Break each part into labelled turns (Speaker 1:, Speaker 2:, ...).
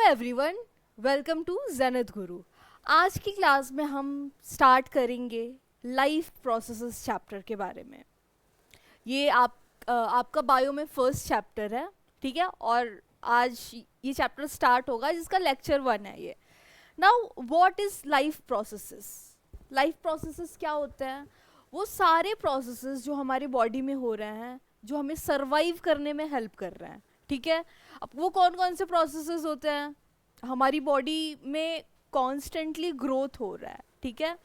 Speaker 1: Everyone, welcome to Zenith गुरु। आज की class में हम स्टार्ट करेंगे लाइफ प्रोसेसेस चैप्टर के बारे में। ये आपका बायो में फर्स्ट चैप्टर है, ठीक है। और आज ये चैप्टर स्टार्ट होगा जिसका लेक्चर 1 है ये। Now what is life processes? Life processes क्या होते हैं? वो सारे प्रोसेसेस जो हमारी बॉडी में हो रहे हैं, जो हमें सर्वाइव करने में हेल्प कर रहे हैं, ठीक है। अब वो कौन कौन से प्रोसेसेस होते हैं? हमारी बॉडी में कॉन्स्टेंटली ग्रोथ हो रहा है, ठीक है।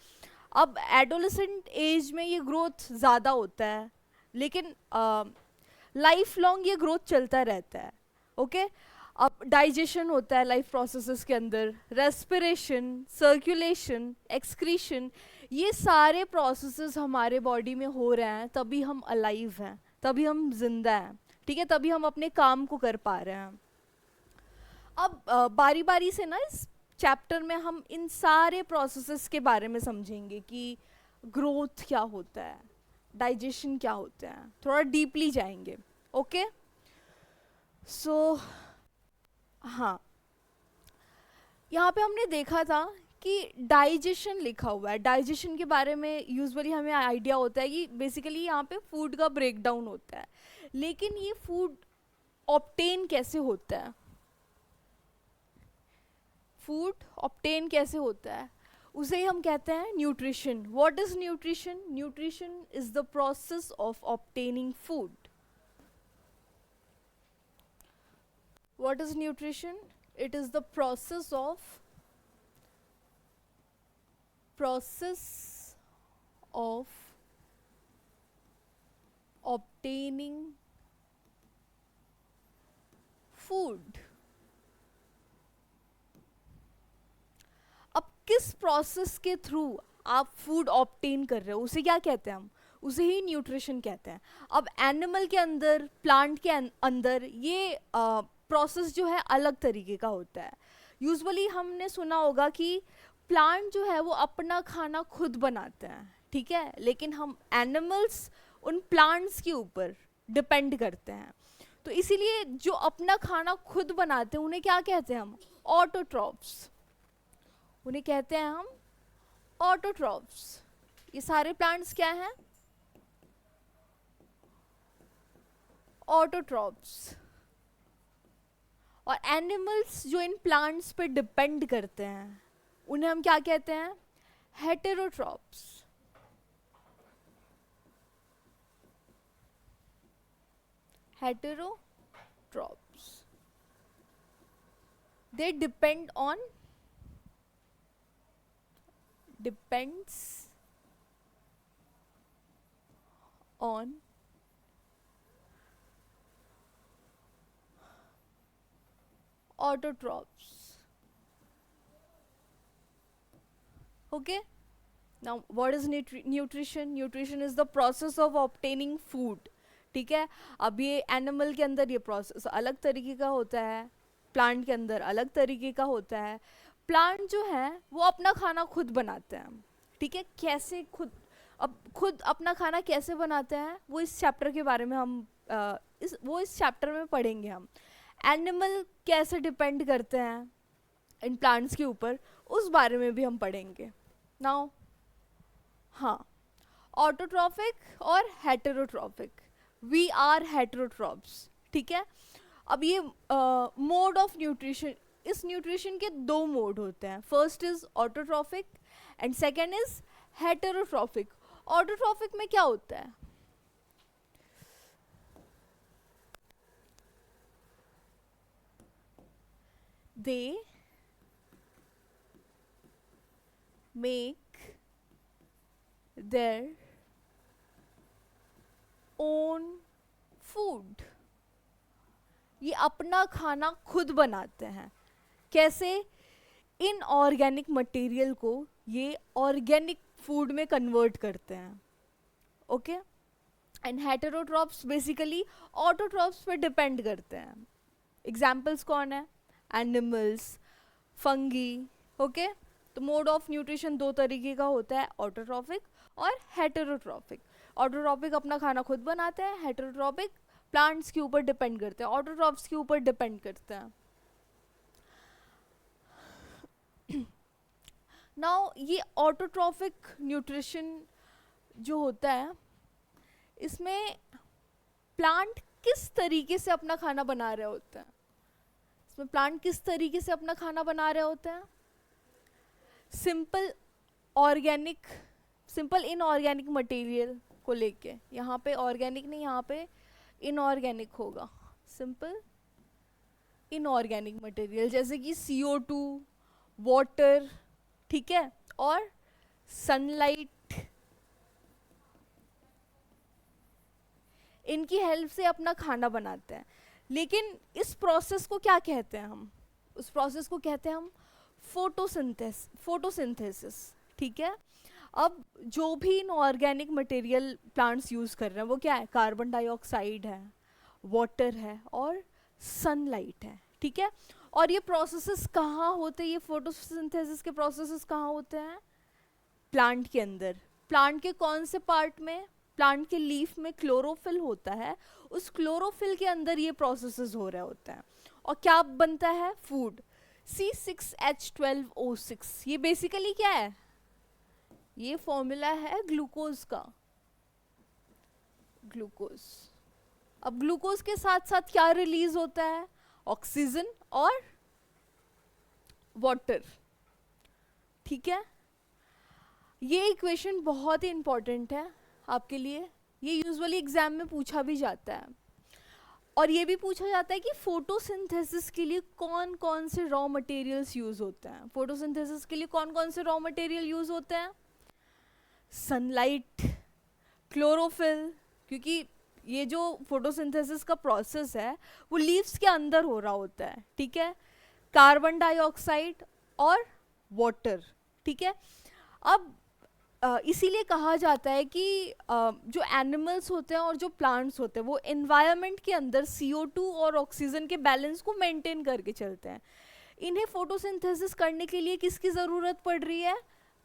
Speaker 1: अब एडोलेसेंट एज में ये ग्रोथ ज़्यादा होता है, लेकिन लाइफ लॉन्ग ये ग्रोथ चलता रहता है, ओके। अब डाइजेशन होता है लाइफ प्रोसेसेस के अंदर, रेस्पिरेशन, सर्कुलेशन, एक्सक्रीशन, ये सारे प्रोसेसेस हमारे बॉडी में हो रहे हैं, तभी हम अलाइव हैं, तभी हम जिंदा हैं, ठीक है, तभी हम अपने काम को कर पा रहे हैं। अब बारी बारी से ना इस चैप्टर में हम इन सारे प्रोसेसेस के बारे में समझेंगे कि ग्रोथ क्या होता है, डाइजेशन क्या होता है, थोड़ा डीपली जाएंगे, ओके। सो हाँ, यहाँ पे हमने देखा था कि डाइजेशन लिखा हुआ है। डाइजेशन के बारे में यूजुअली हमें आइडिया होता है कि बेसिकली यहाँ पे फूड का ब्रेकडाउन होता है, लेकिन ये फूड ऑब्टेन कैसे होता है? फूड ऑब्टेन कैसे होता है उसे ही हम कहते हैं nutrition. What is nutrition? Nutrition is the process of obtaining food. What is nutrition? It is the process of obtaining food। अब किस प्रोसेस के थ्रू आप फूड ऑब्टेन कर रहे हो उसे क्या कहते हैं? हम उसे ही न्यूट्रिशन कहते हैं। अब एनिमल के अंदर, प्लांट के अंदर ये प्रोसेस जो है अलग तरीके का होता है। यूजुअली हमने सुना होगा कि प्लांट जो है वो अपना खाना खुद बनाते हैं, ठीक है, लेकिन हम एनिमल्स उन प्लांट्स के ऊपर डिपेंड करते हैं। तो इसीलिए जो अपना खाना खुद बनाते हैं उन्हें क्या कहते हैं? हम ऑटोट्रॉफ्स। उन्हें कहते हैं हम ऑटोट्रॉफ्स। ये सारे प्लांट्स क्या हैं? ऑटोट्रॉफ्स। और एनिमल्स जो इन प्लांट्स पे डिपेंड करते हैं उन्हें हम क्या कहते हैं? Heterotrophs. Heterotrophs, they depend on, depends on autotrophs, okay. Now what is nutrition? Nutrition is the process of obtaining food, ठीक है। अब ये एनिमल के अंदर ये प्रोसेस अलग तरीके का होता है, प्लांट के अंदर अलग तरीके का होता है। प्लांट जो है वो अपना खाना खुद बनाते हैं, ठीक है। कैसे खुद अपना खाना कैसे बनाते हैं वो इस चैप्टर के बारे में हम इस चैप्टर में पढ़ेंगे हम। एनिमल कैसे डिपेंड करते हैं इन प्लांट्स के ऊपर, उस बारे में भी हम पढ़ेंगे। नाउ हाँ, ऑटोट्रॉफिक और हेटेरोट्रॉफिक, वी आर हेटेरोट्रॉप्स, ठीक है। अब ये मोड ऑफ न्यूट्रिशन, इस न्यूट्रिशन के 2 मोड होते हैं। First is autotrophic and second is heterotrophic. Autotrophic में क्या होता है? They make their own food. ये अपना खाना खुद बनाते हैं। कैसे? इन ऑर्गेनिक मटेरियल को ये ऑर्गेनिक फूड में कन्वर्ट करते हैं, okay. And heterotrophs basically autotrophs पे डिपेंड करते हैं। एग्जाम्पल्स कौन है? Animals, fungi, okay. तो मोड ऑफ न्यूट्रिशन 2 तरीके का होता है, ऑटोट्रॉफिक और हेटेरोट्रॉफिक। ऑटोट्रॉपिक अपना खाना खुद बनाते हैं, हेटेरोट्रॉपिक प्लांट्स के ऊपर डिपेंड करते हैं, ऑटोट्रॉफ्स के ऊपर डिपेंड करते हैं। नाउ ये ऑटोट्रॉफिक न्यूट्रिशन जो होता है, इसमें प्लांट किस तरीके से अपना खाना बना रहे होते हैं, इसमें प्लांट किस तरीके से अपना खाना बना रहे होते हैं? Simple organic, simple inorganic material को लेके, यहाँ पे ऑर्गेनिक नहीं, यहाँ पे इनऑर्गेनिक होगा, सिंपल इनऑर्गेनिक मटेरियल जैसे कि CO2, वाटर, ठीक है, और सनलाइट, इनकी हेल्प से अपना खाना बनाते हैं। लेकिन इस प्रोसेस को क्या कहते हैं हम? उस प्रोसेस को कहते हैं हम फोटोसिंथेसिस, ठीक है। अब जो भी इनऑर्गेनिक मटेरियल प्लांट्स यूज़ कर रहे हैं वो क्या है? कार्बन डाइऑक्साइड है, वाटर है और सनलाइट है, ठीक है। और ये प्रोसेसेस कहाँ होते हैं? ये फोटोसिंथेसिस के प्रोसेसेस कहाँ होते हैं? प्लांट के अंदर। प्लांट के कौन से पार्ट में? प्लांट के लीफ में क्लोरोफिल होता है, उस क्लोरोफिल के अंदर ये प्रोसेसेस हो रहे होते हैं। और क्या बनता है? फूड। C6H12O6, ये बेसिकली क्या है? ये फॉर्मूला है ग्लूकोज का, ग्लूकोज। अब ग्लूकोज के साथ साथ क्या रिलीज होता है? ऑक्सीजन और वाटर, ठीक है। ये इक्वेशन बहुत ही इंपॉर्टेंट है आपके लिए, ये यूजुअली एग्जाम में पूछा भी जाता है। और ये भी पूछा जाता है कि फोटोसिंथेसिस के लिए कौन कौन से रॉ मटेरियल्स यूज होते हैं। फोटोसिंथेसिस के लिए कौन कौन से रॉ मटेरियल यूज होते हैं? सनलाइट, क्लोरोफिल, क्योंकि ये जो फोटोसिंथेसिस का प्रोसेस है वो लीव्स के अंदर हो रहा होता है, ठीक है। कार्बन डाइऑक्साइड और वाटर, ठीक है। अब इसीलिए कहा जाता है कि जो एनिमल्स होते हैं और जो प्लांट्स होते हैं वो एनवायरनमेंट के अंदर CO2 और ऑक्सीजन के बैलेंस को मेंटेन करके चलते हैं। इन्हें फोटोसिंथेसिस करने के लिए किसकी ज़रूरत पड़ रही है?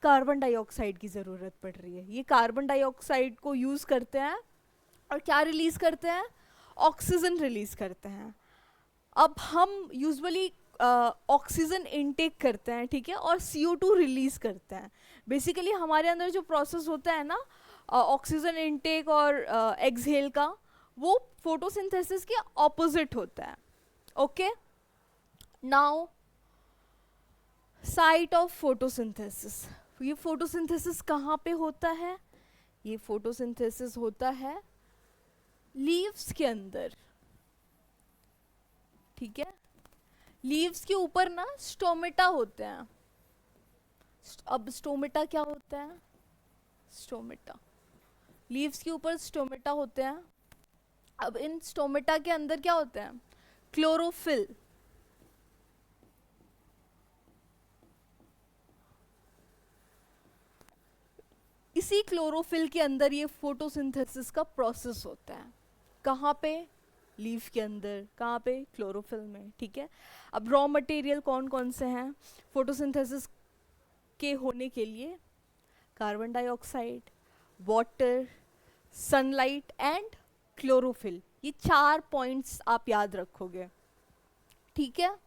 Speaker 1: कार्बन डाइऑक्साइड की ज़रूरत पड़ रही है। ये कार्बन डाइऑक्साइड को यूज़ करते हैं और क्या रिलीज़ करते हैं? ऑक्सीजन रिलीज़ करते हैं। अब हम यूजुअली ऑक्सीजन इनटेक करते हैं, ठीक है, और CO2 रिलीज करते हैं। बेसिकली हमारे अंदर जो प्रोसेस होता है ना ऑक्सीजन इनटेक और एक्सहेल का, वो फोटोसिंथेसिस के ऑपोजिट होता है। Okay, now site of photosynthesis. ये फोटोसिंथेसिस कहाँ पे होता है? ये फोटोसिंथेसिस होता है लीव्स के अंदर, ठीक है। लीव्स के ऊपर ना स्टोमेटा होते हैं। अब स्टोमेटा क्या होता है? स्टोमेटा, लीव्स के ऊपर स्टोमेटा होते हैं। अब इन स्टोमेटा के अंदर क्या होता है? क्लोरोफिल। इसी क्लोरोफिल के अंदर ये फोटोसिंथेसिस का प्रोसेस होता है। कहाँ पे? लीफ के अंदर। कहाँ पे? क्लोरोफिल में, ठीक है। अब रॉ मटेरियल कौन कौन से हैं फोटोसिंथेसिस के होने के लिए? Carbon dioxide, water, sunlight and chlorophyll. ये 4 पॉइंट्स आप याद रखोगे, ठीक है।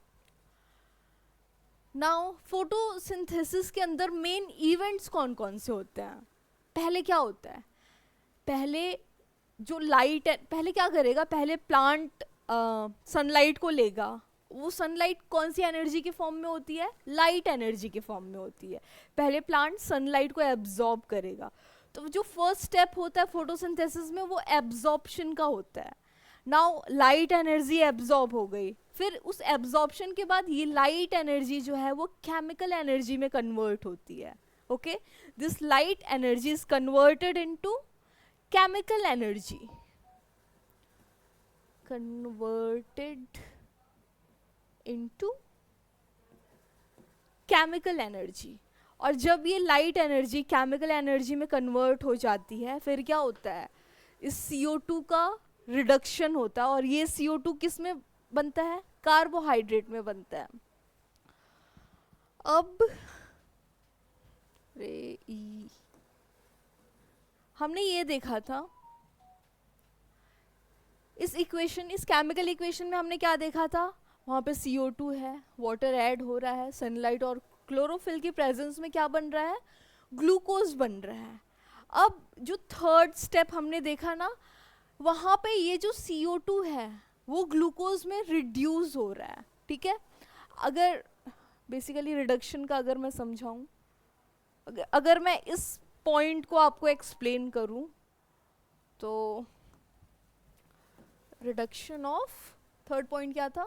Speaker 1: नाउ फोटोसिंथेसिस के अंदर मेन इवेंट्स कौन कौन से होते हैं? पहले क्या होता है? पहले जो लाइट है, पहले क्या करेगा? पहले प्लांट सनलाइट को लेगा। वो सनलाइट कौन सी एनर्जी के फॉर्म में होती है? लाइट एनर्जी के फॉर्म में होती है। पहले प्लांट सनलाइट को एब्जॉर्ब करेगा। तो जो फर्स्ट स्टेप होता है फोटोसिंथेसिस में वो एब्जॉर्प्शन का होता है। नाउ लाइट एनर्जी एब्जॉर्ब हो गई, फिर उस एब्जॉर्प्शन के बाद ये लाइट एनर्जी जो है वो केमिकल एनर्जी में कन्वर्ट होती है। Okay, this light energy is converted into chemical energy, converted into chemical energy। और जब ये लाइट एनर्जी केमिकल एनर्जी में कन्वर्ट हो जाती है फिर क्या होता है? इस CO2 का रिडक्शन होता है। और ये CO2 किस में बनता है? कार्बोहाइड्रेट में बनता है। अब हमने ये देखा था इस इक्वेशन, इस केमिकल इक्वेशन में हमने क्या देखा था? वहाँ पे CO2 है, वाटर ऐड हो रहा है, सनलाइट और क्लोरोफिल की प्रेजेंस में क्या बन रहा है, ग्लूकोज बन रहा है। अब जो थर्ड स्टेप हमने देखा ना, वहाँ पे ये जो CO2 है वो ग्लूकोज में रिड्यूस हो रहा है, ठीक है। अगर बेसिकली रिडक्शन का अगर मैं समझाऊँ, अगर मैं इस पॉइंट को आपको एक्सप्लेन करूँ तो रिडक्शन ऑफ, थर्ड पॉइंट क्या था,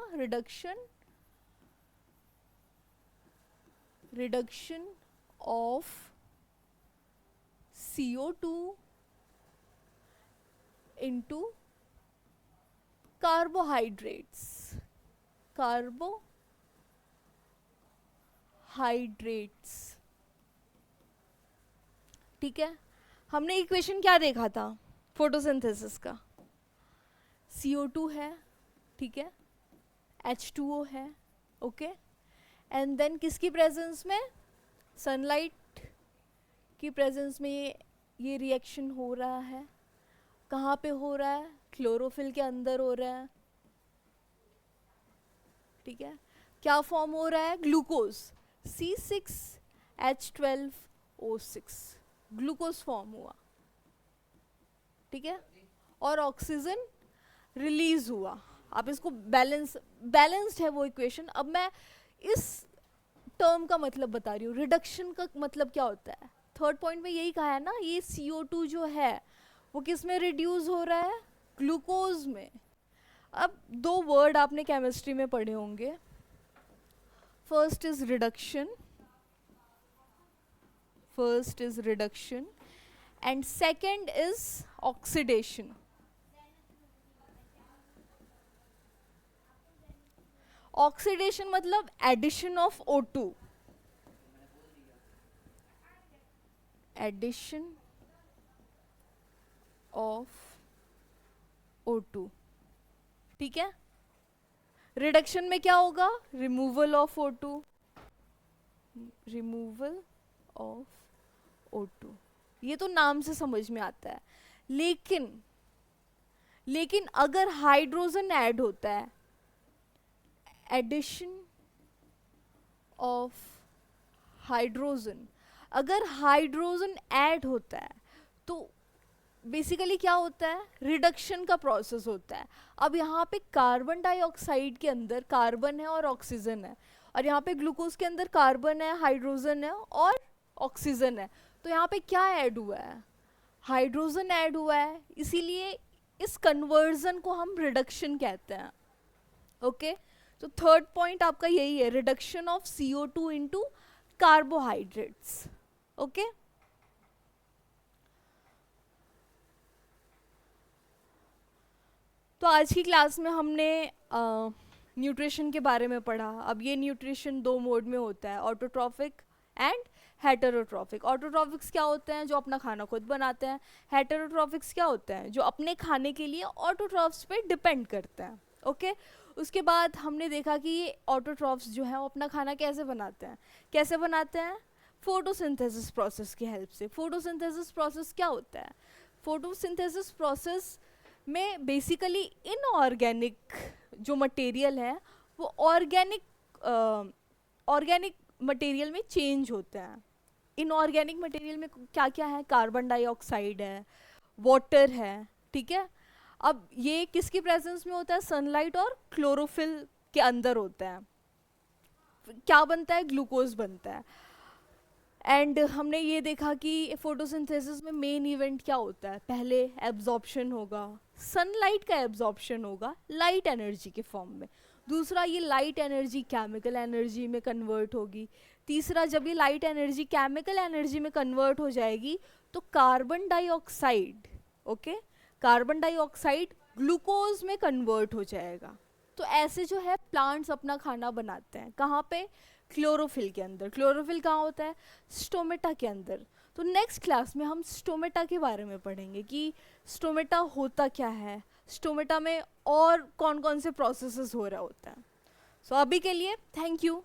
Speaker 1: reduction of CO2 into carbohydrates, ठीक है। हमने इक्वेशन क्या देखा था फोटोसिंथेसिस का, CO2 है, ठीक है, H2O है, ओके, एंड देन किसकी प्रेजेंस में, सनलाइट की प्रेजेंस में ये रिएक्शन हो रहा है। कहाँ पे हो रहा है, क्लोरोफिल के अंदर हो रहा है, ठीक है। क्या फॉर्म हो रहा है, ग्लूकोज, C6H12O6, ग्लूकोज फॉर्म हुआ, ठीक है, और ऑक्सीजन रिलीज हुआ। आप इसको बैलेंस्ड है वो इक्वेशन। अब मैं इस टर्म का मतलब बता रही हूँ, रिडक्शन का मतलब क्या होता है। थर्ड पॉइंट में यही कहा है ना, ये CO2 जो है वो किस में रिड्यूस हो रहा है, ग्लूकोज में। अब दो वर्ड आपने केमिस्ट्री में पढ़े होंगे, first is reduction and second is oxidation. Oxidation मतलब addition of O2, addition of O2, ठीक है। रिडक्शन में क्या होगा, रिमूवल ऑफ O2, ये तो नाम से समझ में आता है। लेकिन अगर हाइड्रोजन ऐड होता है, एडिशन ऑफ हाइड्रोजन, अगर हाइड्रोजन ऐड होता है तो बेसिकली क्या होता है, रिडक्शन का प्रोसेस होता है। अब यहाँ पे कार्बन डाइऑक्साइड के अंदर कार्बन है और ऑक्सीजन है, और यहाँ पे ग्लूकोज के अंदर कार्बन है, हाइड्रोजन है और ऑक्सीजन है। तो यहाँ पे क्या ऐड हुआ है, हाइड्रोजन ऐड हुआ है, इसीलिए इस कन्वर्जन को हम रिडक्शन कहते हैं, ओके। तो थर्ड पॉइंट आपका यही है, reduction of CO2 into carbohydrates, okay. तो आज की क्लास में हमने न्यूट्रिशन के बारे में पढ़ा। अब ये न्यूट्रिशन दो मोड में होता है, ऑटोट्रॉफिक एंड हेटेरोट्रॉफिक। ऑटोट्रॉफिक्स क्या होते हैं, जो अपना खाना खुद बनाते हैं। हेटेरोट्रॉफिक्स क्या होते हैं, जो अपने खाने के लिए ऑटोट्रॉफ्स पे डिपेंड करते हैं, ओके। उसके बाद हमने देखा कि ये ऑटोट्रॉफ्स जो है वो अपना खाना कैसे बनाते हैं, फोटोसिंथेसिस प्रोसेस की हेल्प से। फोटोसिंथेसिस प्रोसेस क्या होता है, फोटोसिंथेसिस प्रोसेस में बेसिकली इनऑर्गेनिक जो मटेरियल है वो ऑर्गेनिक मटेरियल में चेंज होते हैं। इनऑर्गेनिक मटेरियल में क्या क्या है, कार्बन डाइऑक्साइड है, वाटर है, ठीक है। अब ये किसकी प्रेजेंस में होता है, सनलाइट और क्लोरोफिल के अंदर होता है। क्या बनता है, ग्लूकोज बनता है। एंड हमने ये देखा कि फोटोसिंथेसिस में मेन इवेंट क्या होता है, पहले एब्जॉर्प्शन होगा, सनलाइट का एब्जॉर्प्शन होगा लाइट एनर्जी के फॉर्म में। दूसरा, ये लाइट एनर्जी केमिकल एनर्जी में कन्वर्ट होगी। तीसरा, जब ये लाइट एनर्जी केमिकल एनर्जी में कन्वर्ट हो जाएगी तो carbon dioxide, okay, carbon dioxide glucose में कन्वर्ट हो जाएगा। तो ऐसे जो है प्लांट्स अपना खाना बनाते हैं, कहाँ पे, क्लोरोफिल के अंदर। क्लोरोफिल कहाँ होता है, स्टोमेटा के अंदर। तो नेक्स्ट क्लास में हम स्टोमेटा के बारे में पढ़ेंगे कि स्टोमेटा होता क्या है, स्टोमेटा में और कौन कौन से प्रोसेसेस हो रहा होता है। सो अभी के लिए थैंक यू।